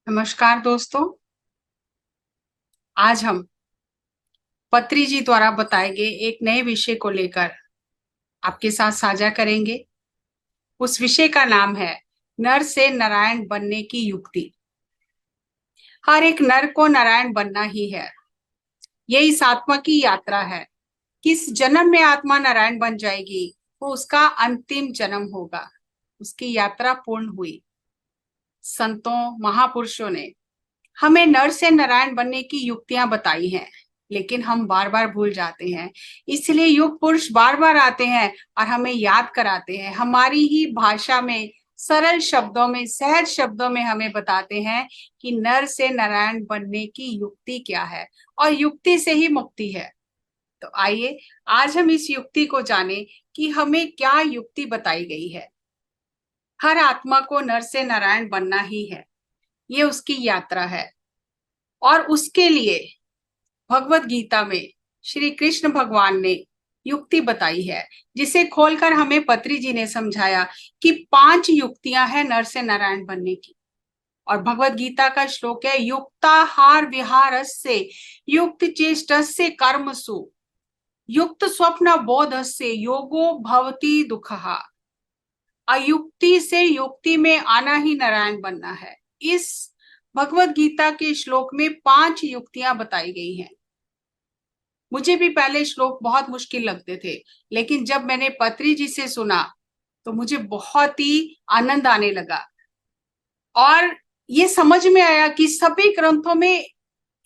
नमस्कार दोस्तों। आज हम पत्री जी द्वारा बताए गए एक नए विषय को लेकर आपके साथ साझा करेंगे। उस विषय का नाम है नर से नारायण बनने की युक्ति। हर एक नर को नारायण बनना ही है। ये इस आत्मा की यात्रा है। किस जन्म में आत्मा नारायण बन जाएगी वो उसका अंतिम जन्म होगा। उसकी यात्रा पूर्ण हुई। संतों महापुरुषों ने हमें नर से नारायण बनने की युक्तियां बताई हैं, लेकिन हम बार बार भूल जाते हैं। इसलिए युग पुरुष बार बार आते हैं और हमें याद कराते हैं। हमारी ही भाषा में, सरल शब्दों में, सहज शब्दों में हमें बताते हैं कि नर से नारायण बनने की युक्ति क्या है और युक्ति से ही मुक्ति है। तो आइए आज हम इस युक्ति को जानें कि हमें क्या युक्ति बताई गई है। हर आत्मा को नर से नारायण बनना ही है। ये उसकी यात्रा है और उसके लिए भगवत गीता में श्री कृष्ण भगवान ने युक्ति बताई है, जिसे खोलकर हमें पत्री जी ने समझाया कि 5 युक्तियां हैं नर से नारायण बनने की। और भगवत गीता का श्लोक है, युक्ताहार विहारस्य युक्त चेष्टस्य कर्मसु युक्त स्वप्न बोधस्य योगो भवति दुःखः। अयुक्ति से युक्ति में आना ही नारायण बनना है। इस भगवत गीता के श्लोक में 5 युक्तियां बताई गई हैं। मुझे भी पहले श्लोक बहुत मुश्किल लगते थे, लेकिन जब मैंने पत्री जी से सुना तो मुझे बहुत ही आनंद आने लगा और ये समझ में आया कि सभी ग्रंथों में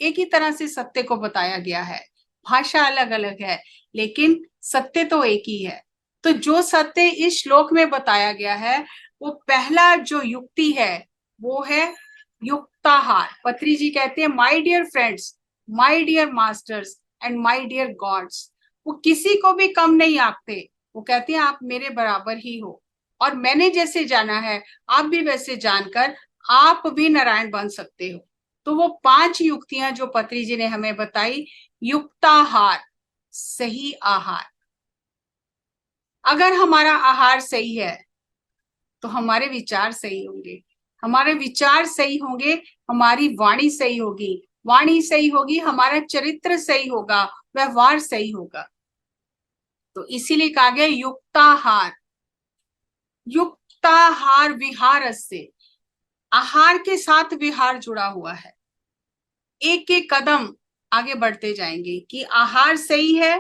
एक ही तरह से सत्य को बताया गया है। भाषा अलग अलग है, लेकिन सत्य तो एक ही है। तो जो सत्य इस श्लोक में बताया गया है, वो पहला जो युक्ति है वो है युक्ताहार। पत्री जी कहते हैं, my dear friends, my dear masters and my dear gods. वो किसी को भी कम नहीं आंकते। वो कहते हैं आप मेरे बराबर ही हो और मैंने जैसे जाना है आप भी वैसे जानकर आप भी नारायण बन सकते हो। तो वो 5 युक्तियां जो पत्री जी ने हमें बताई। युक्ताहार, सही आहार। अगर हमारा आहार सही है तो हमारे विचार सही होंगे। हमारे विचार सही होंगे, हमारी वाणी सही होगी। वाणी सही होगी, हमारा चरित्र सही होगा, व्यवहार सही होगा। तो इसीलिए कहा गया युक्ताहार। युक्ताहार विहार से, आहार के साथ विहार जुड़ा हुआ है। एक एक कदम आगे बढ़ते जाएंगे कि आहार सही है,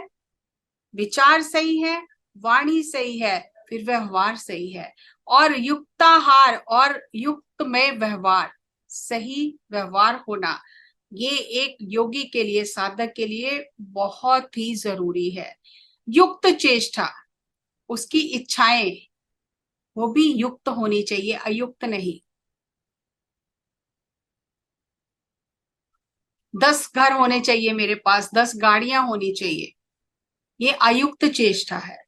विचार सही है, वाणी सही है, फिर व्यवहार सही है। और युक्ताहार और युक्त में व्यवहार, सही व्यवहार होना, ये एक योगी के लिए, साधक के लिए बहुत ही जरूरी है। युक्त चेष्टा, उसकी इच्छाएं वो भी युक्त होनी चाहिए, अयुक्त नहीं। 10 घर होने चाहिए मेरे पास, 10 गाड़ियां होनी चाहिए, ये अयुक्त चेष्टा है।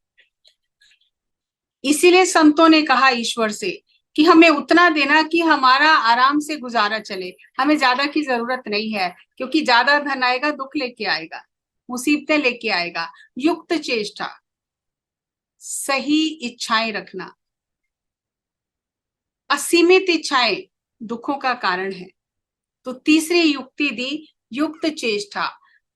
इसीलिए संतों ने कहा ईश्वर से कि हमें उतना देना कि हमारा आराम से गुजारा चले। हमें ज्यादा की जरूरत नहीं है, क्योंकि ज्यादा धन आएगा दुख लेके आएगा, मुसीबतें लेके आएगा। युक्त चेष्टा, सही इच्छाएं रखना। असीमित इच्छाएं दुखों का कारण है। तो तीसरी युक्ति दी, युक्त चेष्टा।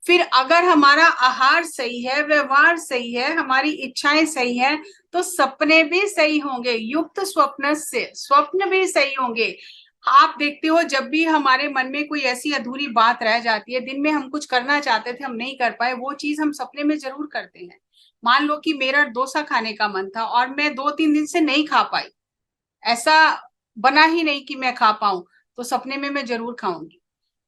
फिर अगर हमारा आहार सही है, व्यवहार सही है, हमारी इच्छाएं सही है, तो सपने भी सही होंगे। युक्त स्वप्न से स्वप्न भी सही होंगे। आप देखते हो, जब भी हमारे मन में कोई ऐसी अधूरी बात रह जाती है, दिन में हम कुछ करना चाहते थे हम नहीं कर पाए, वो चीज हम सपने में जरूर करते हैं। मान लो कि मेरा डोसा खाने का मन था और मैं 2-3 दिन से नहीं खा पाई, ऐसा बना ही नहीं कि मैं खा पाऊं, तो सपने में मैं जरूर खाऊंगी।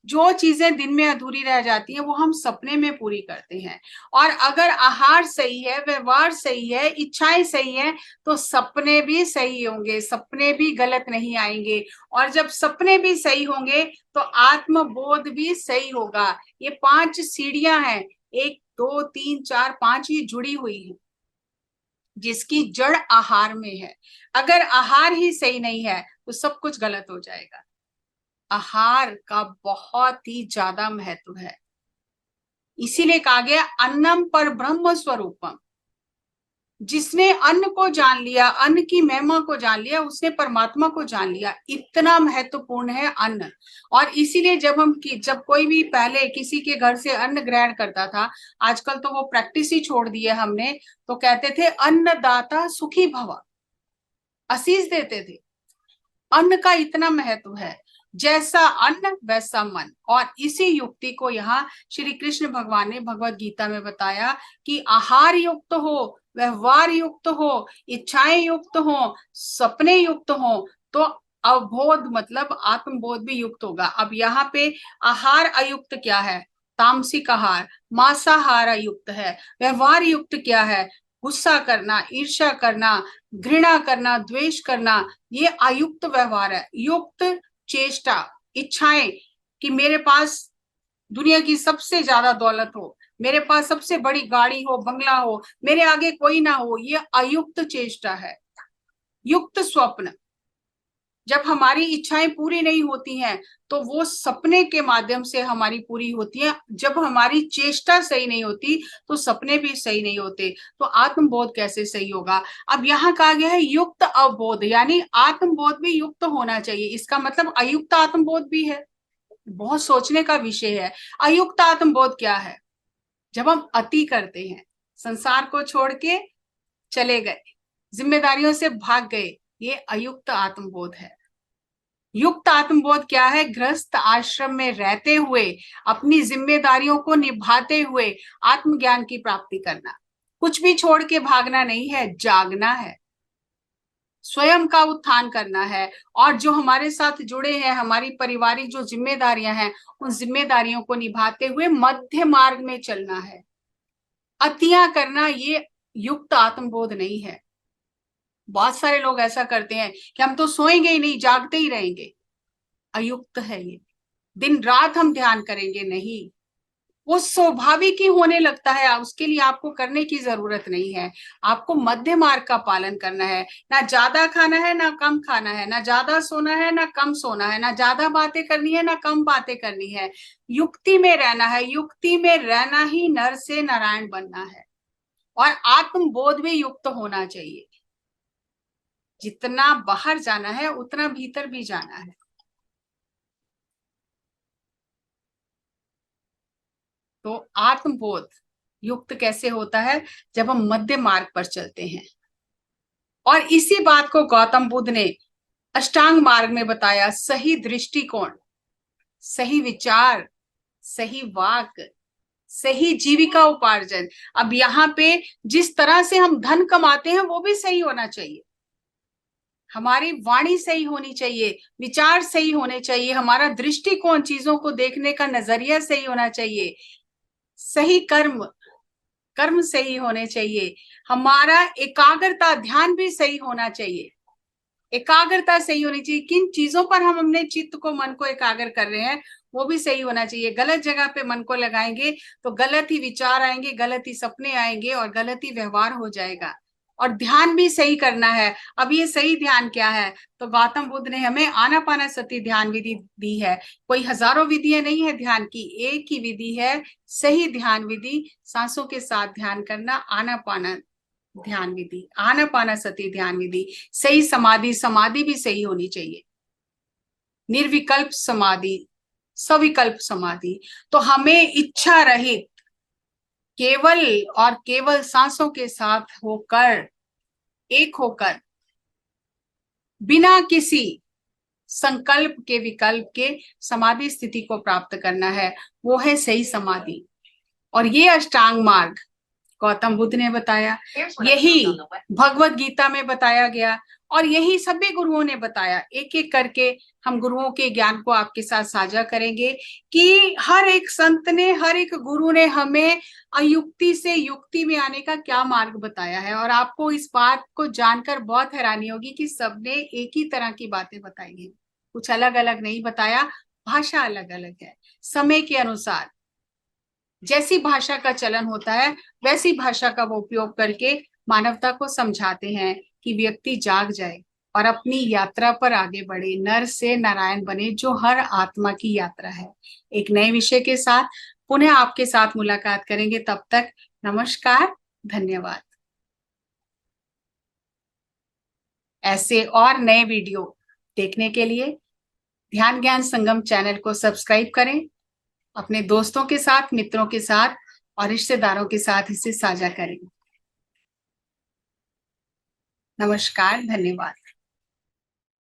जो चीजें दिन में अधूरी रह जाती हैं वो हम सपने में पूरी करते हैं। और अगर आहार सही है, व्यवहार सही है, इच्छाएं सही है, तो सपने भी सही होंगे, सपने भी गलत नहीं आएंगे। और जब सपने भी सही होंगे तो आत्मबोध भी सही होगा। ये 5 सीढ़ियां हैं, 1 2 3 4 5, ये जुड़ी हुई है, जिसकी जड़ आहार में है। अगर आहार ही सही नहीं है तो सब कुछ गलत हो जाएगा। आहार का बहुत ही ज्यादा महत्व है। इसीलिए कहा गया अन्नम पर ब्रह्म स्वरूपम। जिसने अन्न को जान लिया, अन्न की महिमा को जान लिया, उसने परमात्मा को जान लिया। इतना महत्वपूर्ण है अन्न। और इसीलिए जब कोई भी पहले किसी के घर से अन्न ग्रहण करता था, आजकल तो वो प्रैक्टिस ही छोड़ दी है हमने, तो कहते थे अन्नदाता सुखी भव, आशीष देते थे। अन्न का इतना महत्व है, जैसा अन्न वैसा मन। और इसी युक्ति को यहाँ श्री कृष्ण भगवान ने भगवत गीता में बताया कि आहार युक्त हो, व्यवहार युक्त हो, इच्छाएं युक्त हो, सपने युक्त हो, तो अवबोध मतलब आत्मबोध भी युक्त होगा। अब यहाँ पे आहार अयुक्त क्या है? तामसिक आहार, मांसाहार युक्त है। व्यवहार युक्त क्या है? गुस्सा करना, ईर्ष्या करना, घृणा करना, द्वेष करना, ये अयुक्त व्यवहार है। युक्त चेष्टा, इच्छाएं कि मेरे पास दुनिया की सबसे ज्यादा दौलत हो, मेरे पास सबसे बड़ी गाड़ी हो, बंगला हो, मेरे आगे कोई ना हो, ये अयुक्त चेष्टा है। युक्त स्वप्न, जब हमारी इच्छाएं पूरी नहीं होती हैं तो वो सपने के माध्यम से हमारी पूरी होती है। जब हमारी चेष्टा सही नहीं होती तो सपने भी सही नहीं होते, तो आत्मबोध कैसे सही होगा? अब यहाँ कहा गया है युक्त अवबोध, यानी आत्मबोध भी युक्त होना चाहिए। इसका मतलब अयुक्त आत्मबोध भी है। बहुत सोचने का विषय है। अयुक्त आत्मबोध क्या है? जब हम अति करते हैं, संसार को छोड़ के चले गए, जिम्मेदारियों से भाग गए, ये अयुक्त आत्मबोध है। युक्त आत्मबोध क्या है? गृहस्थ आश्रम में रहते हुए, अपनी जिम्मेदारियों को निभाते हुए आत्मज्ञान की प्राप्ति करना। कुछ भी छोड़ के भागना नहीं है, जागना है, स्वयं का उत्थान करना है। और जो हमारे साथ जुड़े हैं, हमारी पारिवारिक जो जिम्मेदारियां हैं, उन जिम्मेदारियों को निभाते हुए मध्य मार्ग में चलना है। अतियां करना ये युक्त आत्मबोध नहीं है। बहुत सारे लोग ऐसा करते हैं कि हम तो सोएंगे ही नहीं, जागते ही रहेंगे। अयुक्त है ये। दिन रात हम ध्यान करेंगे नहीं, वो स्वाभाविक ही होने लगता है। उसके लिए आपको करने की जरूरत नहीं है। आपको मध्य मार्ग का पालन करना है। ना ज्यादा खाना है ना कम खाना है, ना ज्यादा सोना है ना कम सोना है, ना ज्यादा बातें करनी है ना कम बातें करनी है। युक्ति में रहना है। युक्ति में रहना ही नर से नारायण बनना है। और आत्मबोध भी युक्त होना चाहिए। जितना बाहर जाना है उतना भीतर भी जाना है। तो आत्मबोध युक्त कैसे होता है? जब हम मध्य मार्ग पर चलते हैं। और इसी बात को गौतम बुद्ध ने अष्टांग मार्ग में बताया। सही दृष्टिकोण, सही विचार, सही वाक, सही जीविका उपार्जन। अब यहाँ पे जिस तरह से हम धन कमाते हैं वो भी सही होना चाहिए। हमारी वाणी सही होनी चाहिए, विचार सही होने चाहिए, हमारा दृष्टिकोण, चीजों को देखने का नजरिया सही होना चाहिए, सही कर्म, कर्म सही होने चाहिए, हमारा एकाग्रता, ध्यान भी सही होना चाहिए। एकाग्रता सही होनी चाहिए। किन चीजों पर हम अपने चित्त को, मन को एकाग्र कर रहे हैं, वो भी सही होना चाहिए। गलत जगह पे मन को लगाएंगे तो गलत ही विचार आएंगे, गलत ही सपने आएंगे और गलत ही व्यवहार हो जाएगा। और ध्यान भी सही करना है। अब ये सही ध्यान क्या है? तो गौतम बुद्ध ने हमें आनापानसति ध्यान विधि दी है। कोई हजारों विधियां नहीं है ध्यान की, एक ही विधि है, सही ध्यान विधि। सांसों के साथ ध्यान करना, आनापान ध्यान विधि, आनापानसति ध्यान विधि। सही समाधि, समाधि भी सही होनी चाहिए। निर्विकल्प समाधि, सविकल्प समाधि। तो हमें इच्छा रहित केवल और केवल सांसों के साथ होकर, एक होकर, बिना किसी संकल्प के, विकल्प के समाधि स्थिति को प्राप्त करना है। वो है सही समाधि। और ये अष्टांग मार्ग गौतम बुद्ध ने बताया, यही भगवत गीता में बताया गया और यही सभी गुरुओं ने बताया। एक एक करके हम गुरुओं के ज्ञान को आपके साथ साझा करेंगे कि हर एक संत ने, हर एक गुरु ने हमें अयुक्ति से युक्ति में आने का क्या मार्ग बताया है। और आपको इस बात को जानकर बहुत हैरानी होगी कि सबने एक ही तरह की बातें बताई है, कुछ अलग अलग नहीं बताया। भाषा अलग अलग है, समय के अनुसार जैसी भाषा का चलन होता है वैसी भाषा का वो उपयोग करके मानवता को समझाते हैं कि व्यक्ति जाग जाए और अपनी यात्रा पर आगे बढ़े, नर से नारायण बने, जो हर आत्मा की यात्रा है। एक नए विषय के साथ पुनः आपके साथ मुलाकात करेंगे। तब तक नमस्कार, धन्यवाद। ऐसे और नए वीडियो देखने के लिए ध्यान ज्ञान संगम चैनल को सब्सक्राइब करें, अपने दोस्तों के साथ, मित्रों के साथ और रिश्तेदारों के साथ इसे साझा करें। नमस्कार, धन्यवाद।